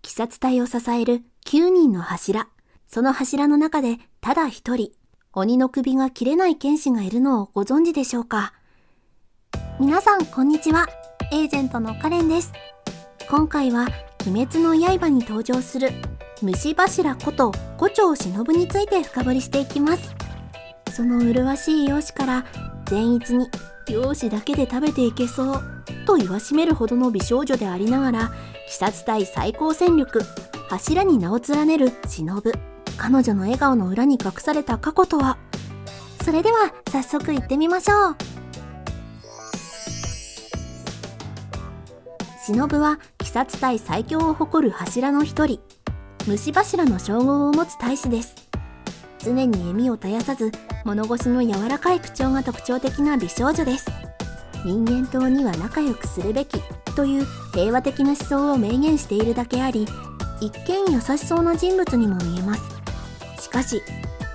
鬼殺隊を支える9人の柱。その柱の中でただ一人、鬼の首が切れない剣士がいるのをご存知でしょうか。皆さんこんにちは。エージェントのカレンです。今回は鬼滅の刃に登場する虫柱こと五条忍について深掘りしていきます。その麗しい容姿から善逸に容姿だけで食べていけそうと言わしめるほどの美少女でありながら、鬼殺隊最高戦力柱に名を連ねる忍。彼女の笑顔の裏に隠された過去とは。それでは早速行ってみましょう。忍は鬼殺隊最強を誇る柱の一人、虫柱の称号を持つ大使です。常に笑みを絶やさず物腰の柔らかい口調が特徴的な美少女です。人間と鬼は仲良くするべきという平和的な思想を明言しているだけあり、一見優しそうな人物にも見えます。しかし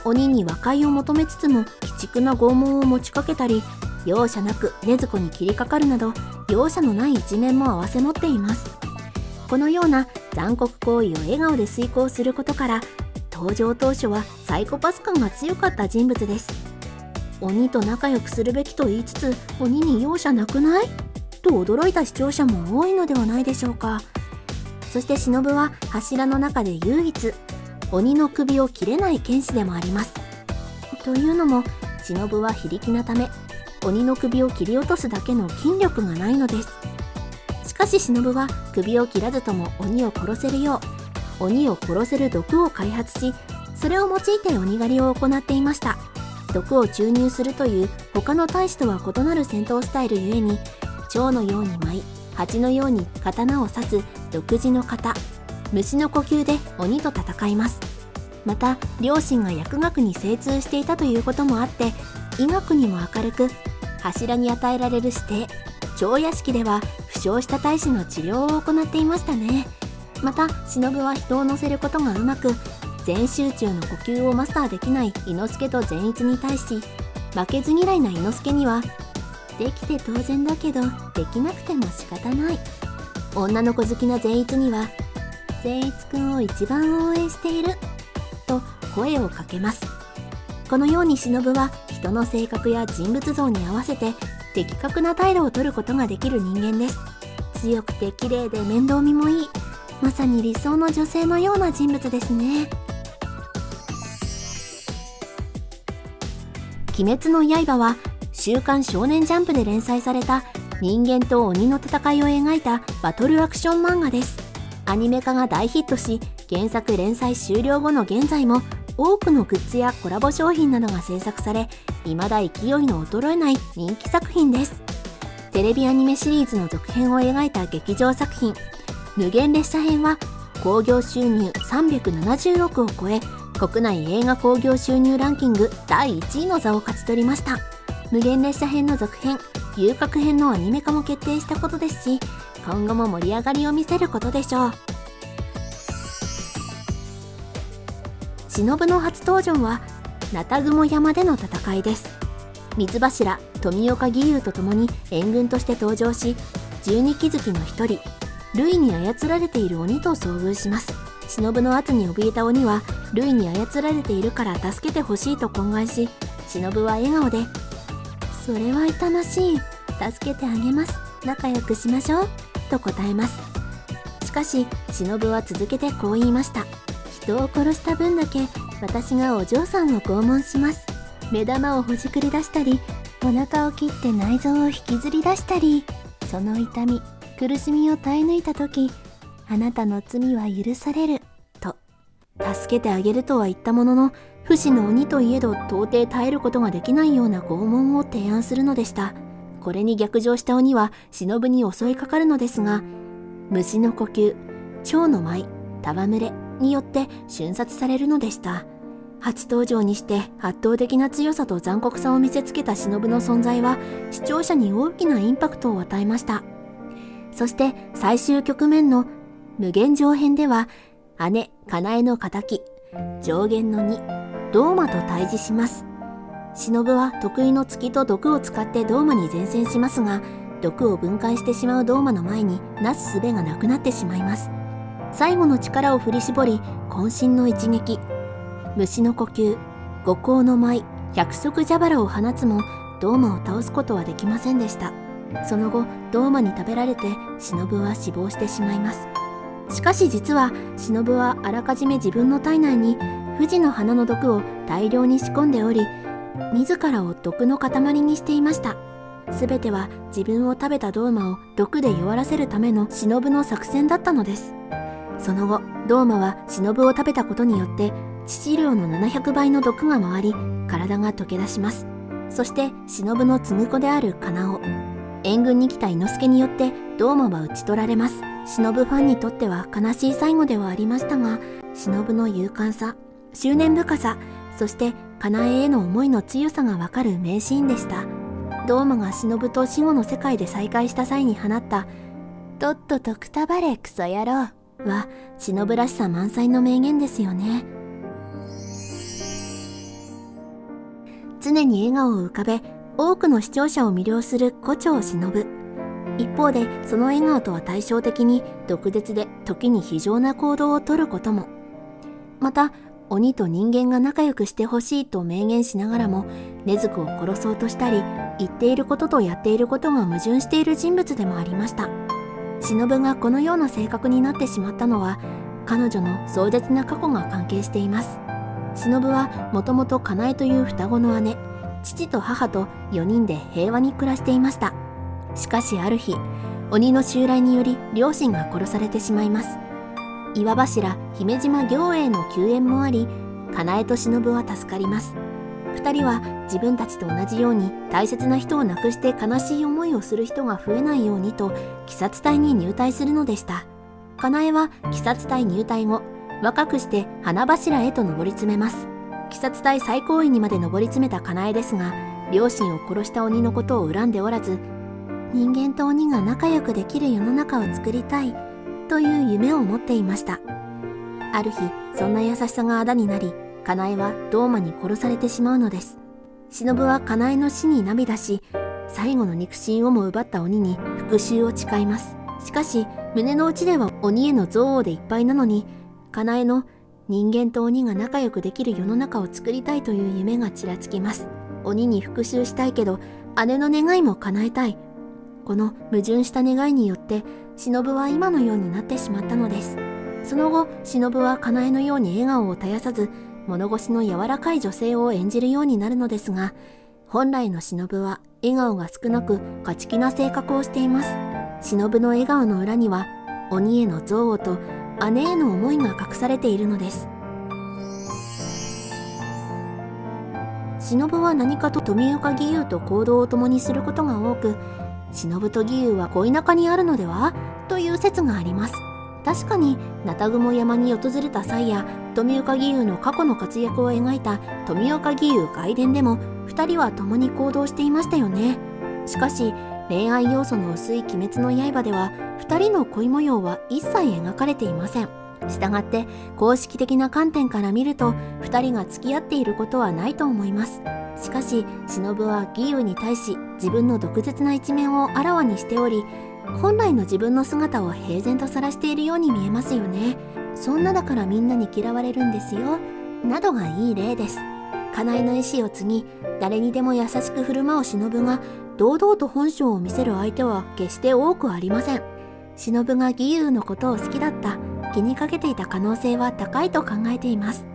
鬼に和解を求めつつも鬼畜な拷問を持ちかけたり、容赦なく禰豆子に切りかかるなど容赦のない一面も併せ持っています。このような残酷行為を笑顔で遂行することから、登場当初はサイコパス感が強かった人物です。鬼と仲良くするべきと言いつつ鬼に容赦なくない？と驚いた視聴者も多いのではないでしょうか。そして忍は柱の中で唯一鬼の首を切れない剣士でもあります。というのも忍は非力なため鬼の首を切り落とすだけの筋力がないのです。しかし忍は首を切らずとも鬼を殺せるよう鬼を殺せる毒を開発し、それを用いて鬼狩りを行っていました。毒を注入するという他の大使とは異なる戦闘スタイルゆえに、蝶のように舞い蜂のように刀を刺す独自の型、虫の呼吸で鬼と戦います。また両親が薬学に精通していたということもあって、医学にも明るく、柱に与えられる指定蝶屋敷では負傷した大使の治療を行っていましたね。また忍は人を乗せることがうまく、全集中の呼吸をマスターできない伊之助と善逸に対し、負けず嫌いな伊之助にはできて当然だけどできなくても仕方ない、女の子好きな善逸には善逸くんを一番応援していると声をかけます。このように忍は人の性格や人物像に合わせて的確な態度を取ることができる人間です。強くて綺麗で面倒見もいい、まさに理想の女性のような人物ですね。鬼滅の刃は週刊少年ジャンプで連載された人間と鬼の戦いを描いたバトルアクション漫画です。アニメ化が大ヒットし、原作連載終了後の現在も多くのグッズやコラボ商品などが制作され、未だ勢いの衰えない人気作品です。テレビアニメシリーズの続編を描いた劇場作品無限列車編は興行収入370億を超え、国内映画興行収入ランキング第1位の座を勝ち取りました。無限列車編の続編遊郭編のアニメ化も決定したことですし、今後も盛り上がりを見せることでしょう。忍の初登場は名田雲山での戦いです。水柱富岡義勇と共に援軍として登場し、12鬼月の一人ルイに操られている鬼と遭遇します。忍の圧に怯えた鬼はルイに操られているから助けてほしいと懇願し、忍は笑顔でそれは痛ましい、助けてあげます、仲良くしましょうと答えます。しかし忍は続けてこう言いました。人を殺した分だけ私がお嬢さんを拷問します。目玉をほじくり出したり、お腹を切って内臓を引きずり出したり、その痛み苦しみを耐え抜いた時、あなたの罪は許されると助けてあげるとは言ったものの、不死の鬼といえど到底耐えることができないような拷問を提案するのでした。これに逆上した鬼は忍に襲いかかるのですが、虫の呼吸蝶の舞戯れによって瞬殺されるのでした。初登場にして圧倒的な強さと残酷さを見せつけた忍の存在は視聴者に大きなインパクトを与えました。そして最終局面の無限上編では、姉かなえの敵上限の2ドーマと対峙します。忍は得意の月と毒を使ってドーマに前線しますが、毒を分解してしまうドーマの前になす術がなくなってしまいます。最後の力を振り絞り渾身の一撃、虫の呼吸、五行の舞、百足蛇腹を放つもドーマを倒すことはできませんでした。その後ドーマに食べられて忍は死亡してしまいます。しかし実は忍はあらかじめ自分の体内に富士の花の毒を大量に仕込んでおり、自らを毒の塊にしていました。すべては自分を食べたドーマを毒で弱らせるための忍の作戦だったのです。その後ドーマは忍を食べたことによって致死量の700倍の毒が回り、体が溶け出します。そして忍の継ぐ子であるカナオ、援軍に来た伊之助によってドーマは討ち取られます。忍ファンにとっては悲しい最後ではありましたが、忍の勇敢さ、執念深さ、そしてカナエへの思いの強さがわかる名シーンでした。ドーマが忍と死後の世界で再会した際に放ったとっととくたばれクソ野郎は忍らしさ満載の名言ですよね。常に笑顔を浮かべ多くの視聴者を魅了する胡蝶忍。一方でその笑顔とは対照的に毒舌で時に非常な行動をとることも。また鬼と人間が仲良くしてほしいと明言しながらも禰豆子を殺そうとしたり、言っていることとやっていることが矛盾している人物でもありました。忍がこのような性格になってしまったのは彼女の壮絶な過去が関係しています。忍はもともとかなえという双子の姉、父と母と4人で平和に暮らしていました。しかしある日、鬼の襲来により両親が殺されてしまいます。岩柱姫島行栄の救援もあり、かなえと忍は助かります。2人は自分たちと同じように大切な人を亡くして悲しい思いをする人が増えないようにと鬼殺隊に入隊するのでした。かなえは鬼殺隊入隊後、若くして花柱へと上り詰めます。鬼殺隊最高位にまで上り詰めたかなえですが、両親を殺した鬼のことを恨んでおらず、人間と鬼が仲良くできる世の中を作りたいという夢を持っていました。ある日、そんな優しさがあだになり、かなえはドーマに殺されてしまうのです。忍はかなえの死に涙し、最後の肉親をも奪った鬼に復讐を誓います。しかし胸の内では鬼への憎悪でいっぱいなのに、かなえの人間と鬼が仲良くできる世の中を作りたいという夢がちらつきます。鬼に復讐したいけど姉の願いも叶えたい。この矛盾した願いによって忍は今のようになってしまったのです。その後忍はかなえのように笑顔を絶やさず、物腰の柔らかい女性を演じるようになるのですが、本来の忍は笑顔が少なく勝ち気な性格をしています。忍の笑顔の裏には鬼への憎悪と姉への思いが隠されているのです。忍は何かと富岡義勇と行動を共にすることが多く、忍と義勇は恋仲にあるのではという説があります。確かに愛宕山に訪れた際や富岡義勇の過去の活躍を描いた富岡義勇外伝でも2人は共に行動していましたよね。しかし恋愛要素の薄い鬼滅の刃では2人の恋模様は一切描かれていません。したがって公式的な観点から見ると2人が付き合っていることはないと思います。しかし忍は義勇に対し自分の毒舌な一面をあらわにしており、本来の自分の姿を平然と晒しているように見えますよね。そんなだからみんなに嫌われるんですよなどがいい例です。かなえの意志を継ぎ誰にでも優しく振る舞う忍が堂々と本性を見せる相手は決して多くありません。忍が義勇のことを好きだった、気にかけていた可能性は高いと考えています。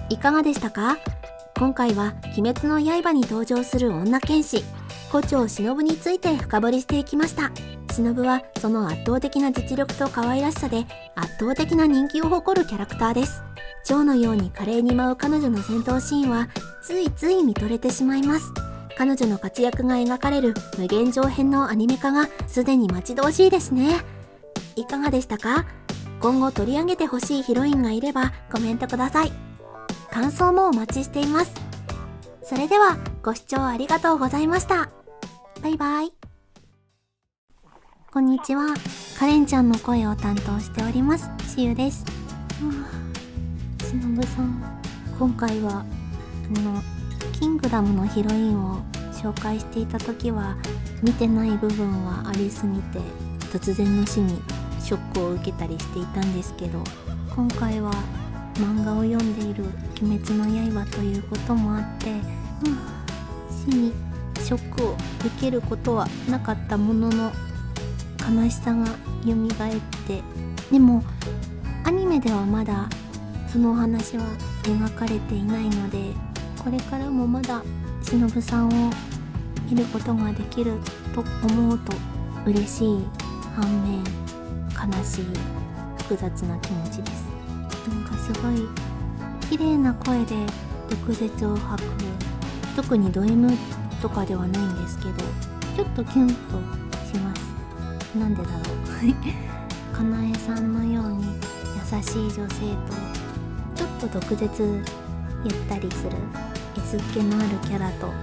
いかがでしたか？今回は鬼滅の刃に登場する女剣士胡蝶忍について深掘りしていきました。忍はその圧倒的な実力と可愛らしさで圧倒的な人気を誇るキャラクターです。蝶のように華麗に舞う彼女の戦闘シーンはついつい見とれてしまいます。彼女の活躍が描かれる無限上編のアニメ化がすでに待ち遠しいですね。いかがでしたか？今後取り上げてほしいヒロインがいればコメントください。感想もお待ちしています。それではご視聴ありがとうございました。バイバイ。こんにちは。カレンちゃんの声を担当しておりますしゆです。しのぶさん、今回はキングダムのヒロインを紹介していた時は見てない部分はありすぎて突然の死にショックを受けたりしていたんですけど、今回は漫画を読んでいる「鬼滅の刃」ということもあって、死にショックを受けることはなかったものの、悲しさが蘇って、でもアニメではまだそのお話は描かれていないので、これからもまだ忍さんを見ることができると思うと嬉しい反面悲しい複雑な気持ちです。なんかすごい綺麗な声で毒舌を吐く、特にド M とかではないんですけど、ちょっとキュンとします。なんでだろうかなえさんのように優しい女性と、ちょっと毒舌ゆったりする S っ気のあるキャラと、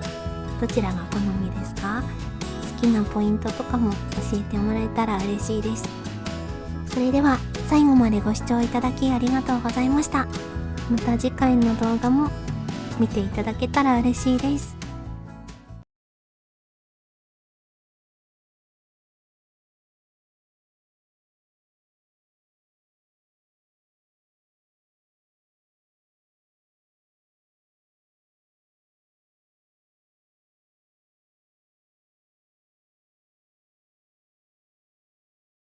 どちらが好みですか？好きなポイントとかも教えてもらえたら嬉しいです。それでは最後までご視聴いただきありがとうございました。また次回の動画も見ていただけたら嬉しいです。